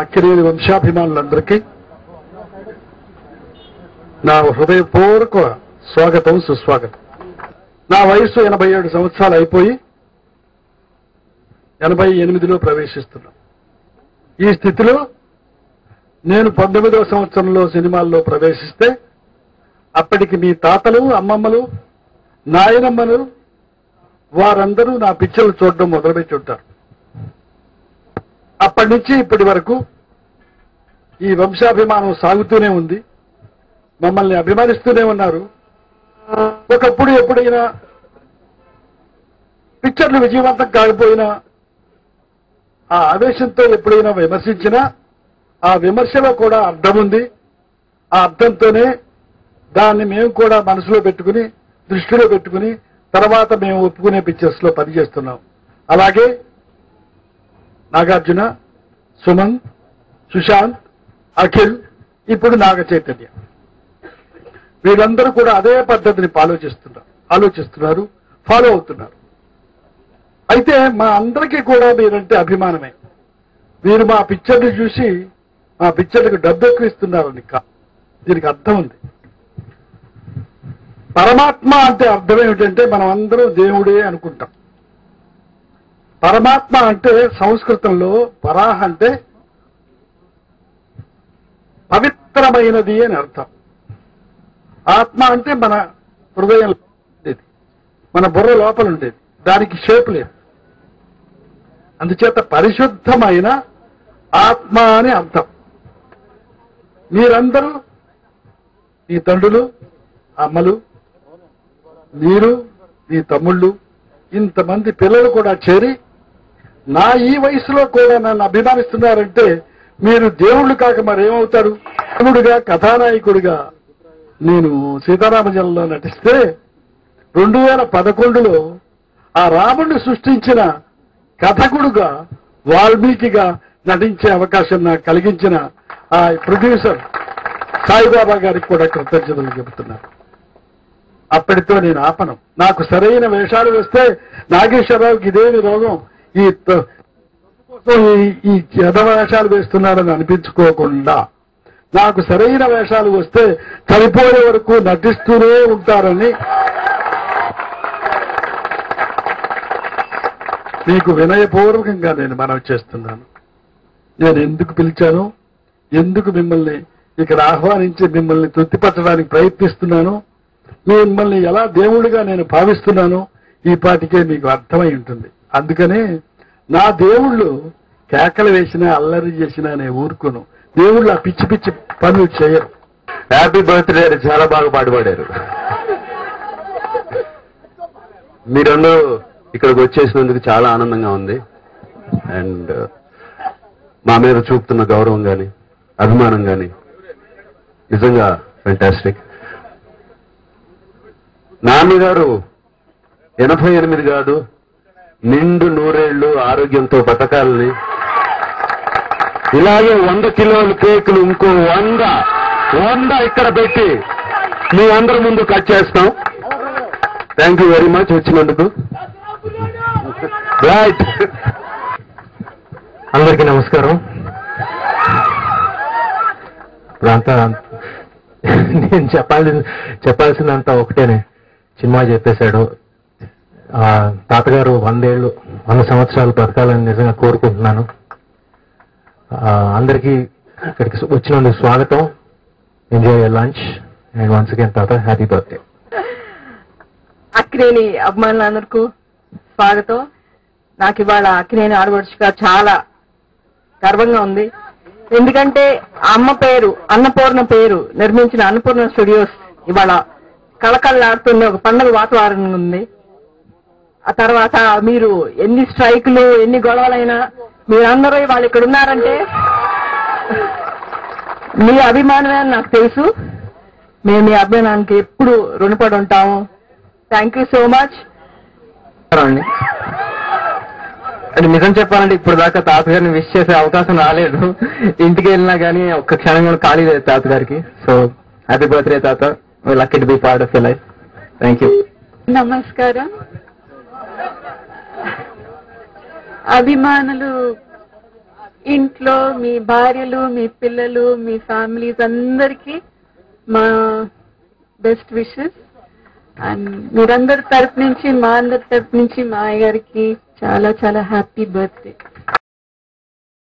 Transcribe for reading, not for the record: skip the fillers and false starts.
అక్కినేని వంశాభిమానులందరికీ నా హృదయపూర్వక స్వాగతం, సుస్వాగతం. నా వయసు 87 సంవత్సరాలు అయిపోయి 88లో ప్రవేశిస్తున్నాం. ఈ స్థితిలో నేను 19వ సంవత్సరంలో సినిమాల్లో ప్రవేశిస్తే అప్పటికి మీ తాతలు, అమ్మమ్మలు, నాయనమ్మలు వారందరూ నా పిక్చర్లు చూడడం మొదలుపెట్టి ఉంటారు. అప్పటి నుంచి ఇప్పటి వరకు ఈ వంశాభిమానం సాగుతూనే ఉంది. మమ్మల్ని అభిమానిస్తూనే ఉన్నారు. ఒకప్పుడు ఎప్పుడైనా పిక్చర్లు విజయవంతం కాకపోయినా ఆ ఆవేశంతో ఎప్పుడైనా విమర్శించినా ఆ విమర్శలో కూడా అర్థం ఉంది. ఆ అర్థంతోనే దాన్ని మేము కూడా మనసులో పెట్టుకుని, దృష్టిలో పెట్టుకుని తర్వాత మేము ఒప్పుకునే పిక్చర్స్ లో పనిచేస్తున్నాం. అలాగే నాగార్జున, సుమన్, సుశాంత్, అఖిల్, ఇప్పుడు నాగ చైతన్య వీళ్ళందరూ కూడా అదే పద్ధతిని ఆలోచిస్తున్నారు, ఫాలో అవుతున్నారు. అయితే మా అందరికీ కూడా మీరంటే అభిమానమే. మీరు మా పిక్చర్ని చూసి మా పిక్చర్లకు డబ్బు ఎక్కువ ఇస్తున్నారని దీనికి అర్థం ఉంది. పరమాత్మ అంటే అర్థం ఏమిటంటే మనం అందరం దేవుడే అనుకుంటాం. పరమాత్మ అంటే సంస్కృతంలో పరాహ అంటే పవిత్రమైనది అని అర్థం. ఆత్మ అంటే మన హృదయంలో ఉండేది, మన బుర్ర లోపల ఉండేది, దానికి షేప్ లేదు. అందుచేత పరిశుద్ధమైన ఆత్మ అని అర్థం. మీరందరూ మీ తండ్రులు, అమ్మలు, మీరు, మీ తమ్ముళ్ళు, ఇంతమంది పిల్లలు కూడా చేరి నా ఈ వయసులో కూడా నన్ను అభిమానిస్తున్నారంటే మీరు దేవుళ్ళు కాక మరేమవుతారు? దేవుడుగా, కథానాయకుడిగా నేను సీతారామజనంలో నటిస్తే 2011లో ఆ రాముడిని సృష్టించిన కథకుడుగా, వాల్మీకిగా నటించే అవకాశం నాకు కలిగించిన ఆ ప్రొడ్యూసర్ సాయిబాబా గారికి కూడా కృతజ్ఞతలు చెబుతున్నాను. అప్పటితో నేను ఆపను. నాకు సరైన వేషాలు వస్తే నాగేశ్వరరావుకి ఇదేమి రోగం, ఈ జత వేషాలు వేస్తున్నారని అనిపించుకోకుండా నాకు సరైన వేషాలు వస్తే చనిపోయే వరకు నటిస్తూనే ఉంటారని మీకు వినయపూర్వకంగా నేను మనవి చేస్తున్నాను. నేను ఎందుకు పిలిచాను, ఎందుకు మిమ్మల్ని ఇక్కడ ఆహ్వానించి మిమ్మల్ని తృప్తిపరచడానికి ప్రయత్నిస్తున్నాను, మిమ్మల్ని ఎలా దేవుడిగా నేను భావిస్తున్నానో ఈ పాటికే మీకు అర్థమై ఉంటుంది. అందుకనే నా దేవుళ్ళు కేకలు వేసినా, అల్లరి చేసినా నేను ఊరుకోను. దేవుళ్ళు ఆ పిచ్చి పిచ్చి పనులు చేయరు. హ్యాపీ బర్త్డే అని చాలా బాగా పాడుపాడారు. మీరందరూ ఇక్కడికి వచ్చేసినందుకు చాలా ఆనందంగా ఉంది. అండ్ మా మీద చూపుతున్న గౌరవం కానీ, అభిమానం కానీ నిజంగా ఫెంటాస్టిక్. నాన్నగారు 88 కాదు, నిండు 100 ఏళ్ళు ఆరోగ్యంతో బతకాలని, ఇలాగే 100 కిలోల కేకులు ఇంకో 100 ఇక్కడ పెట్టి మీ అందరి ముందు కట్ చేస్తాం. థ్యాంక్ యూ వెరీ మచ్ వచ్చినందుకు. రైట్, అందరికీ నమస్కారం. ఇప్పుడంతా నేను చెప్పాల్సిందంతా ఒకటేనే, సినిమా చెప్పేశాడు. తాతగారు 100 సంవత్సరాలు బతకాలని నిజంగా కోరుకుంటున్నాను. అందరికీ ఇక్కడికి వచ్చినందుకు స్వాగతం. Enjoy your lunch and once again తాత హ్యాపీ బర్త్డే. అక్కినేని అభిమానులందరికీ స్వాగతం. నాకు ఇవాళ అక్కినేని ఆడపడుచుగా చాలా గర్వంగా ఉంది. ఎందుకంటే అమ్మ పేరు, అన్నపూర్ణ పేరు నిర్మించిన అన్నపూర్ణ స్టూడియోస్ ఇవాళ కళకళలాడుతున్న ఒక పండుగ వాతావరణం ఉంది. ఆ తర్వాత మీరు ఎన్ని స్ట్రైకులు, ఎన్ని గొడవలైనా మీరందరూ ఇవాళ ఇక్కడ ఉన్నారంటే మీ అభిమానమే అని నాకు తెలుసు. మేము మీ అభిమానానికి ఎప్పుడు రుణపడి ఉంటాము. Thank you so much. అంటే నిజం చెప్పాలంటే ఇప్పుడు దాకా తాతగారిని విష్ చేసే అవకాశం రాలేదు. ఇంటికి వెళ్ళినా కానీ ఒక్క క్షణం కూడా ఖాళీ లేదు తాతగారికి. సో హ్యాపీ బర్త్డే తాత, lucky to be part of your life. Thank you. నమస్కారం. అభిమానులు ఇంట్లో మీ భార్యలు, మీ పిల్లలు, మీ ఫ్యామిలీస్ అందరికీ మా బెస్ట్ విషెస్. అండ్ మీరందరి తరపు నుంచి, మా అందరి తరపు నుంచి మా అయ్య గారికి చాలా చాలా హ్యాపీ బర్త్డే.